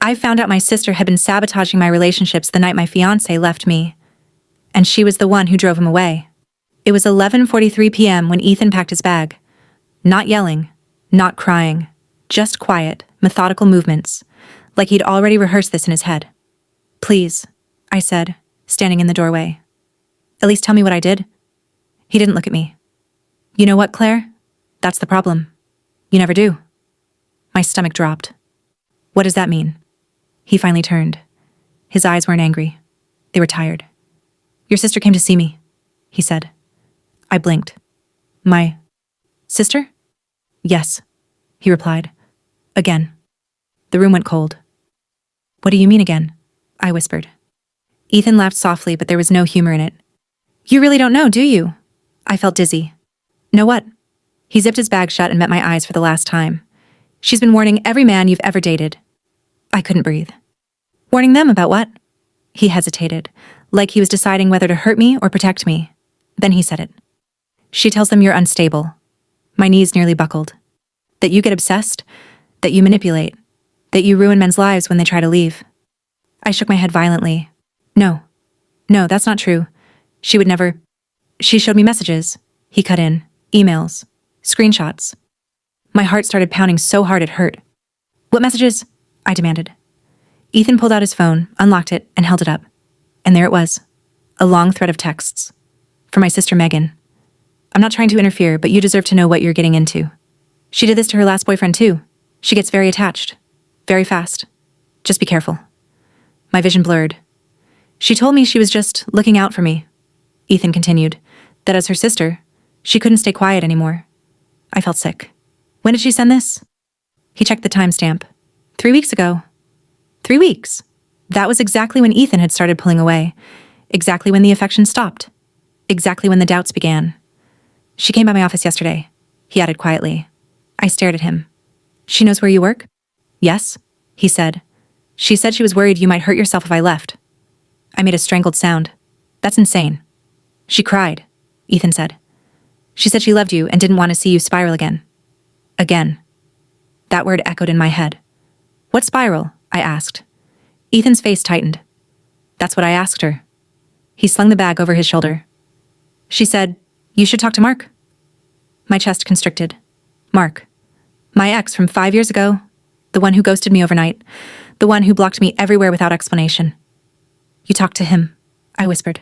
I found out my sister had been sabotaging my relationships the night my fiancé left me, and she was the one who drove him away. It was 11:43 p.m. when Ethan packed his bag. Not yelling, not crying, just quiet, methodical movements, like he'd already rehearsed this in his head. "Please," I said, standing in the doorway. "At least tell me what I did." He didn't look at me. "You know what, Claire? That's the problem. You never do." My stomach dropped. "What does that mean?" He finally turned. His eyes weren't angry. They were tired. "Your sister came to see me," he said. I blinked. "My sister?" "Yes," he replied. "Again." The room went cold. "What do you mean again?" I whispered. Ethan laughed softly, but there was no humor in it. "You really don't know, do you?" I felt dizzy. "Know what?" He zipped his bag shut and met my eyes for the last time. "She's been warning every man you've ever dated." I couldn't breathe. "Warning them about what?" He hesitated, like he was deciding whether to hurt me or protect me. Then he said it. "She tells them you're unstable." My knees nearly buckled. "That you get obsessed, that you manipulate, that you ruin men's lives when they try to leave." I shook my head violently. No, that's not true. She would never. She showed me messages," he cut in, "emails, screenshots." My heart started pounding so hard it hurt. "What messages?" I demanded. Ethan pulled out his phone, unlocked it, and held it up. And there it was, a long thread of texts. For my sister Megan. "I'm not trying to interfere, but you deserve to know what you're getting into. She did this to her last boyfriend too. She gets very attached. Very fast. Just be careful." My vision blurred. "She told me she was just looking out for me," Ethan continued, "that as her sister, she couldn't stay quiet anymore." I felt sick. "When did she send this?" He checked the timestamp. 3 weeks ago. 3 weeks. That was exactly when Ethan had started pulling away. Exactly when the affection stopped. Exactly when the doubts began. "She came by my office yesterday," he added quietly. I stared at him. "She knows where you work?" "Yes," he said. "She said she was worried you might hurt yourself if I left." I made a strangled sound. "That's insane." "She cried," Ethan said. "She said she loved you and didn't want to see you spiral again." Again. That word echoed in my head. "What spiral?" I asked. Ethan's face tightened. "That's what I asked her." He slung the bag over his shoulder. "She said, you should talk to Mark." My chest constricted. Mark. My ex from 5 years ago. The one who ghosted me overnight. The one who blocked me everywhere without explanation. "You talked to him," I whispered.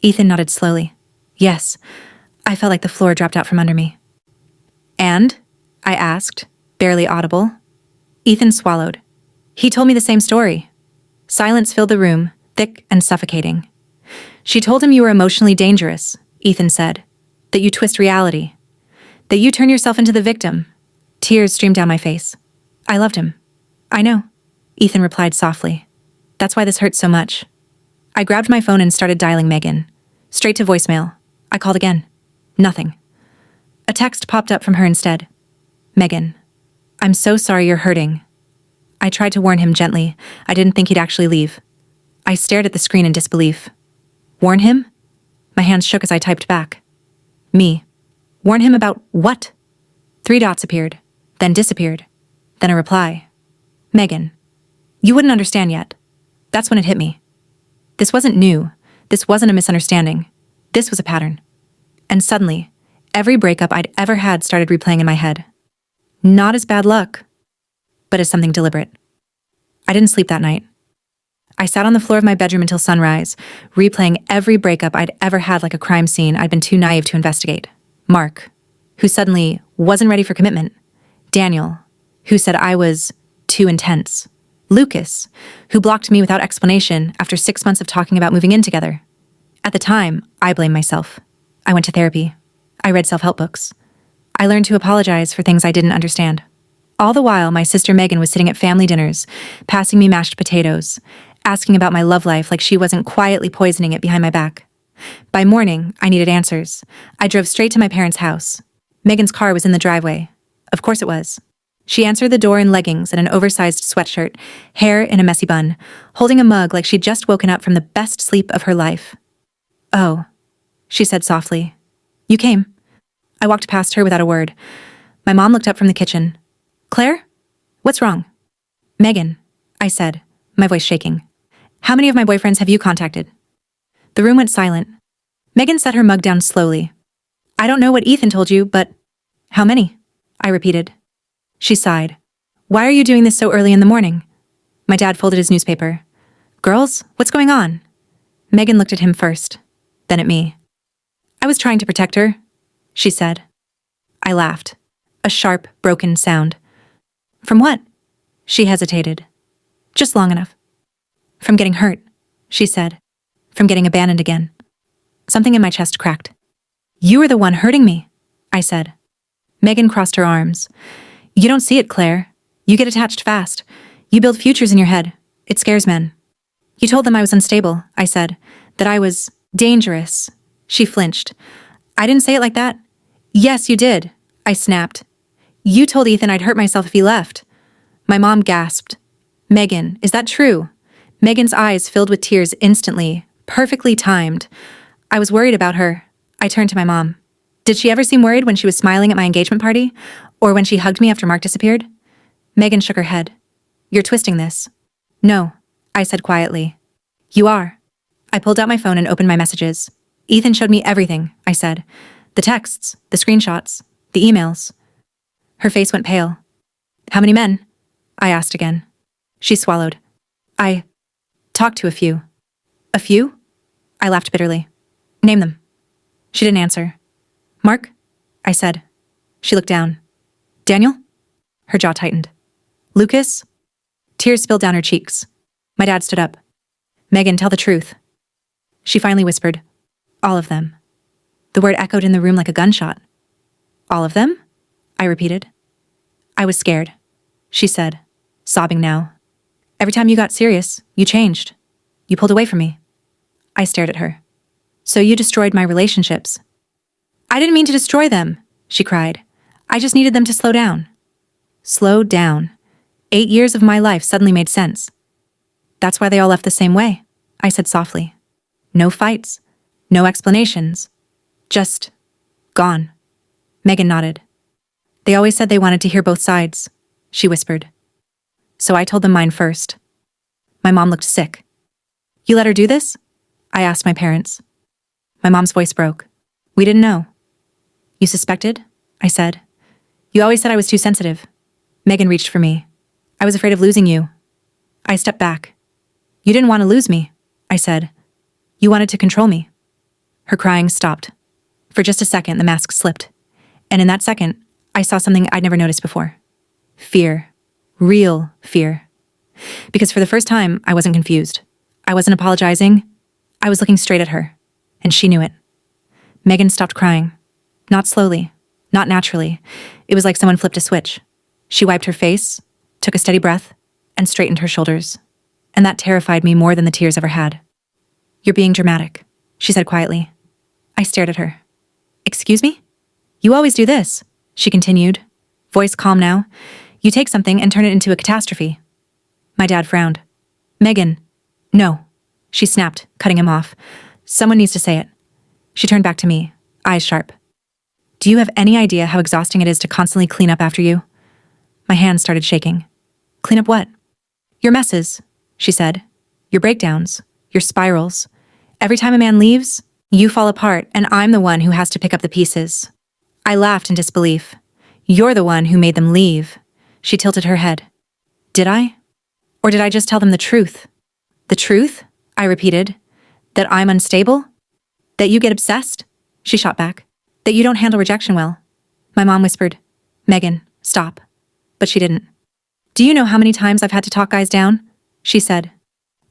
Ethan nodded slowly. "Yes." I felt like the floor dropped out from under me. "And?" I asked, barely audible. Ethan swallowed. He told me the same story. Silence filled the room, thick and suffocating. "She told him you were emotionally dangerous," Ethan said. "That you twist reality. That you turn yourself into the victim." Tears streamed down my face. "I loved him." "I know," Ethan replied softly. "That's why this hurts so much." I grabbed my phone and started dialing Megan. Straight to voicemail. I called again. Nothing. A text popped up from her instead. "Megan, I'm so sorry you're hurting." I tried to warn him gently. I didn't think he'd actually leave. I stared at the screen in disbelief. Warn him? My hands shook as I typed back. Me. Warn him about what? 3 dots appeared, then disappeared, then a reply. "Megan, you wouldn't understand yet." That's when it hit me. This wasn't new. This wasn't a misunderstanding. This was a pattern. And suddenly, every breakup I'd ever had started replaying in my head. Not as bad luck, but as something deliberate. I didn't sleep that night. I sat on the floor of my bedroom until sunrise, replaying every breakup I'd ever had like a crime scene I'd been too naive to investigate. Mark, who suddenly wasn't ready for commitment. Daniel, who said I was too intense. Lucas, who blocked me without explanation after 6 months of talking about moving in together. At the time, I blamed myself. I went to therapy. I read self-help books. I learned to apologize for things I didn't understand. All the while, my sister Megan was sitting at family dinners, passing me mashed potatoes, asking about my love life like she wasn't quietly poisoning it behind my back. By morning, I needed answers. I drove straight to my parents' house. Megan's car was in the driveway. Of course it was. She answered the door in leggings and an oversized sweatshirt, hair in a messy bun, holding a mug like she'd just woken up from the best sleep of her life. "Oh," she said softly. "You came." I walked past her without a word. My mom looked up from the kitchen. "Claire? What's wrong?" "Megan," I said, my voice shaking. How many of my boyfriends have you contacted? The room went silent. Megan set her mug down slowly. I don't know what Ethan told you, but how many? I repeated. She sighed. Why are you doing this so early in the morning? My dad folded his newspaper. Girls, what's going on? Megan looked at him first, then at me. I was trying to protect her, she said. I laughed. A sharp, broken sound. From what? She hesitated. Just long enough. From getting hurt, she said. From getting abandoned again. Something in my chest cracked. You were the one hurting me, I said. Megan crossed her arms. You don't see it, Claire. You get attached fast. You build futures in your head. It scares men. You told them I was unstable, I said. That I was dangerous. She flinched. I didn't say it like that. Yes, you did, I snapped. You told Ethan I'd hurt myself if he left. My mom gasped. Megan, is that true? Megan's eyes filled with tears instantly, perfectly timed. I was worried about her. I turned to my mom. Did she ever seem worried when she was smiling at my engagement party? Or when she hugged me after Mark disappeared? Megan shook her head. You're twisting this. No, I said quietly. You are. I pulled out my phone and opened my messages. Ethan showed me everything, I said. The texts, the screenshots, the emails. Her face went pale. How many men? I asked again. She swallowed. I talked to a few. A few? I laughed bitterly. Name them. She didn't answer. Mark? I said. She looked down. Daniel? Her jaw tightened. Lucas? Tears spilled down her cheeks. My dad stood up. Megan, tell the truth. She finally whispered. All of them. The word echoed in the room like a gunshot. All of them? I repeated. I was scared, she said, sobbing now. Every time you got serious, you changed. You pulled away from me. I stared at her. So you destroyed my relationships. I didn't mean to destroy them, she cried. I just needed them to slow down. Slow down. 8 years of my life suddenly made sense. That's why they all left the same way, I said softly. No fights, no explanations. Just gone. Megan nodded. They always said they wanted to hear both sides, she whispered. So I told them mine first. My mom looked sick. You let her do this? I asked my parents. My mom's voice broke. We didn't know. You suspected? I said. You always said I was too sensitive. Megan reached for me. I was afraid of losing you. I stepped back. You didn't want to lose me, I said. You wanted to control me. Her crying stopped. For just a second, the mask slipped. And in that second, I saw something I'd never noticed before. Fear. Real fear. Because for the first time, I wasn't confused. I wasn't apologizing. I was looking straight at her. And she knew it. Megan stopped crying. Not slowly. Not naturally. It was like someone flipped a switch. She wiped her face, took a steady breath, and straightened her shoulders. And that terrified me more than the tears ever had. You're being dramatic, she said quietly. I stared at her. Excuse me? You always do this, she continued, voice calm now. You take something and turn it into a catastrophe. My dad frowned. Megan. No, she snapped, cutting him off. Someone needs to say it. She turned back to me, eyes sharp. Do you have any idea how exhausting it is to constantly clean up after you? My hands started shaking. Clean up what? Your messes, she said. Your breakdowns, your spirals. Every time a man leaves, you fall apart, and I'm the one who has to pick up the pieces. I laughed in disbelief. You're the one who made them leave. She tilted her head. Did I? Or did I just tell them the truth? The truth? I repeated. That I'm unstable? That you get obsessed? She shot back. That you don't handle rejection well. My mom whispered, Megan, stop. But she didn't. Do you know how many times I've had to talk guys down? She said.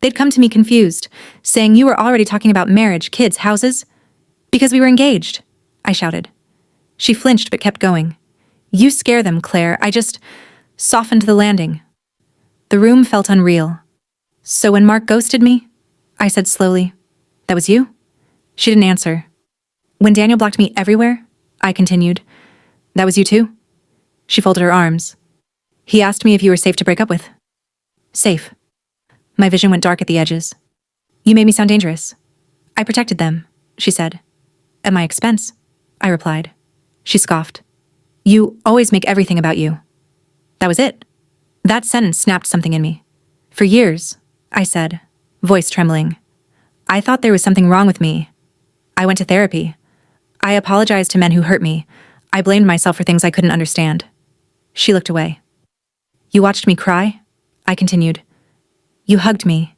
They'd come to me confused, saying you were already talking about marriage, kids, houses. Because we were engaged, I shouted. She flinched but kept going. You scare them, Claire. I just softened the landing. The room felt unreal. So when Mark ghosted me, I said slowly, that was you? She didn't answer. When Daniel blocked me everywhere, I continued, that was you too? She folded her arms. He asked me if you were safe to break up with. Safe. My vision went dark at the edges. You made me sound dangerous. I protected them, she said. At my expense, I replied. She scoffed. You always make everything about you. That was it. That sentence snapped something in me. For years, I said, voice trembling. I thought there was something wrong with me. I went to therapy. I apologized to men who hurt me. I blamed myself for things I couldn't understand. She looked away. You watched me cry? I continued. You hugged me.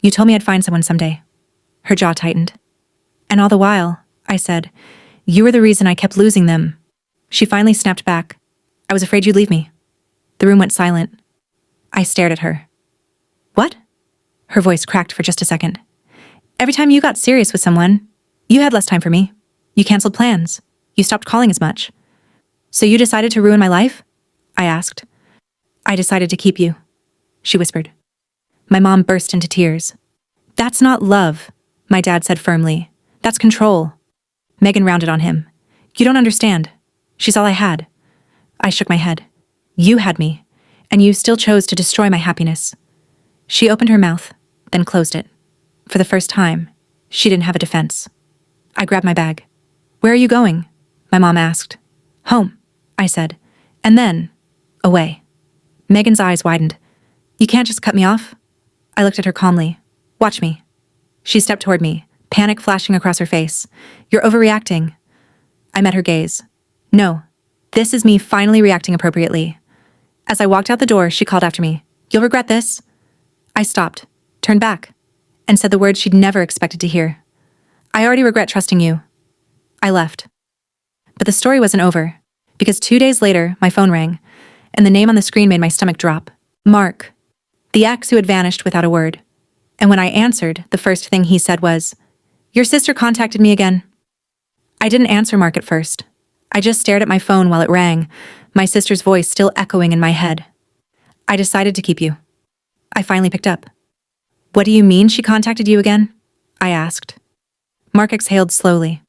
You told me I'd find someone someday. Her jaw tightened. And all the while, I said, you were the reason I kept losing them. She finally snapped back. I was afraid you'd leave me. The room went silent. I stared at her. What? Her voice cracked for just a second. Every time you got serious with someone, you had less time for me. You canceled plans. You stopped calling as much. So you decided to ruin my life? I asked. I decided to keep you, she whispered. My mom burst into tears. That's not love, my dad said firmly. That's control. Megan rounded on him. You don't understand. She's all I had. I shook my head. You had me, and you still chose to destroy my happiness. She opened her mouth, then closed it. For the first time, she didn't have a defense. I grabbed my bag. Where are you going? My mom asked. Home, I said, and then, away. Megan's eyes widened. You can't just cut me off? I looked at her calmly. Watch me. She stepped toward me, panic flashing across her face. You're overreacting. I met her gaze. No, this is me finally reacting appropriately. As I walked out the door, she called after me. You'll regret this. I stopped, turned back, and said the words she'd never expected to hear. I already regret trusting you. I left. But the story wasn't over, because 2 days later, my phone rang, and the name on the screen made my stomach drop. Mark, the ex who had vanished without a word. And when I answered, the first thing he said was, Your sister contacted me again. I didn't answer Mark at first. I just stared at my phone while it rang, my sister's voice still echoing in my head. I decided to keep you. I finally picked up. What do you mean she contacted you again? I asked. Mark exhaled slowly.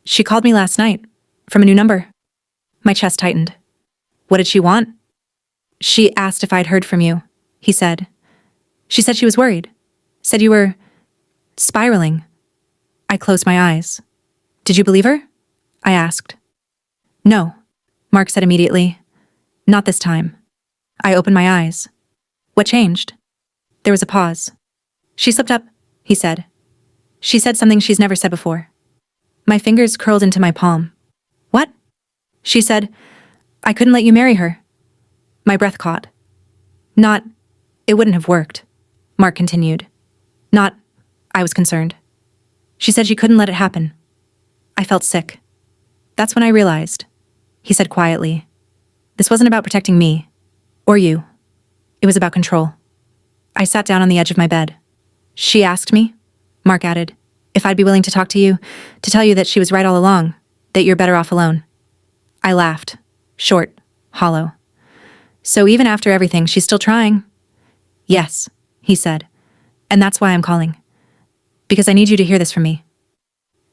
She called me last night, from a new number. My chest tightened. What did she want? She asked if I'd heard from you, he said. She said she was worried. Said you were spiraling. I closed my eyes. Did you believe her? I asked. No, Mark said immediately. Not this time. I opened my eyes. What changed? There was a pause. She slipped up, he said. She said something she's never said before. My fingers curled into my palm. What? She said, I couldn't let you marry her. My breath caught. Not, it wouldn't have worked, Mark continued. Not, I was concerned. She said she couldn't let it happen. I felt sick. That's when I realized, he said quietly. This wasn't about protecting me, or you. It was about control. I sat down on the edge of my bed. She asked me, Mark added, if I'd be willing to talk to you, to tell you that she was right all along, that you're better off alone. I laughed, short, hollow. So even after everything, she's still trying? Yes, he said, and that's why I'm calling. Because I need you to hear this from me.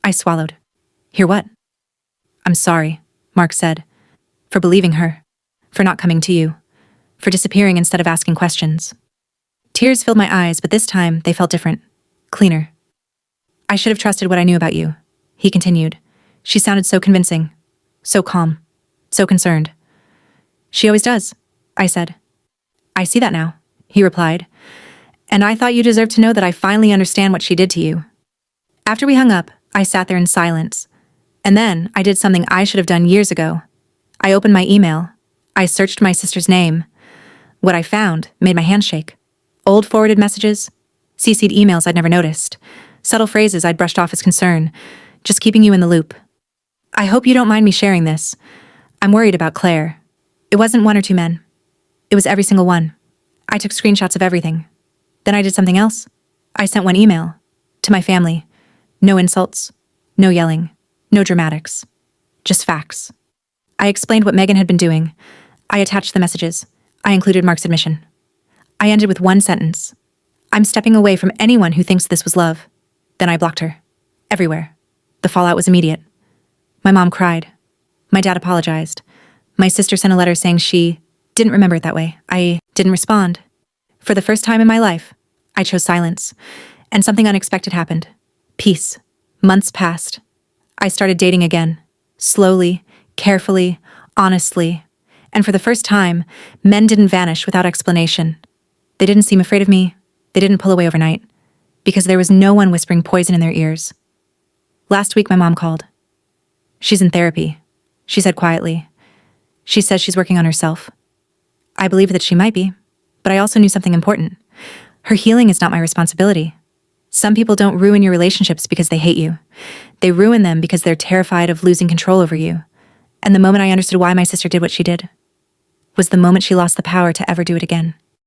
I swallowed. Hear what? I'm sorry, Mark said, for believing her, for not coming to you, for disappearing instead of asking questions. Tears filled my eyes, but this time they felt different, cleaner. I should have trusted what I knew about you, he continued. She sounded so convincing, so calm, so concerned. She always does, I said. I see that now, he replied. And I thought you deserved to know that I finally understand what she did to you. After we hung up, I sat there in silence. And then I did something I should have done years ago. I opened my email. I searched my sister's name. What I found made my hand shake. Old forwarded messages, CC'd emails I'd never noticed, subtle phrases I'd brushed off as concern, just keeping you in the loop. I hope you don't mind me sharing this. I'm worried about Claire. It wasn't one or two men. It was every single one. I took screenshots of everything. Then I did something else. I sent one email to my family. No insults, no yelling, no dramatics, just facts. I explained what Megan had been doing. I attached the messages. I included Mark's admission. I ended with one sentence. I'm stepping away from anyone who thinks this was love. Then I blocked her. Everywhere. The fallout was immediate. My mom cried. My dad apologized. My sister sent a letter saying she didn't remember it that way. I didn't respond. For the first time in my life, I chose silence. And something unexpected happened. Peace. Months passed. I started dating again. Slowly, carefully, honestly. And for the first time, men didn't vanish without explanation. They didn't seem afraid of me. They didn't pull away overnight, because there was no one whispering poison in their ears. Last week, my mom called. She's in therapy, she said quietly. She says she's working on herself. I believed that she might be, but I also knew something important. Her healing is not my responsibility. Some people don't ruin your relationships because they hate you. They ruin them because they're terrified of losing control over you. And the moment I understood why my sister did what she did was the moment she lost the power to ever do it again.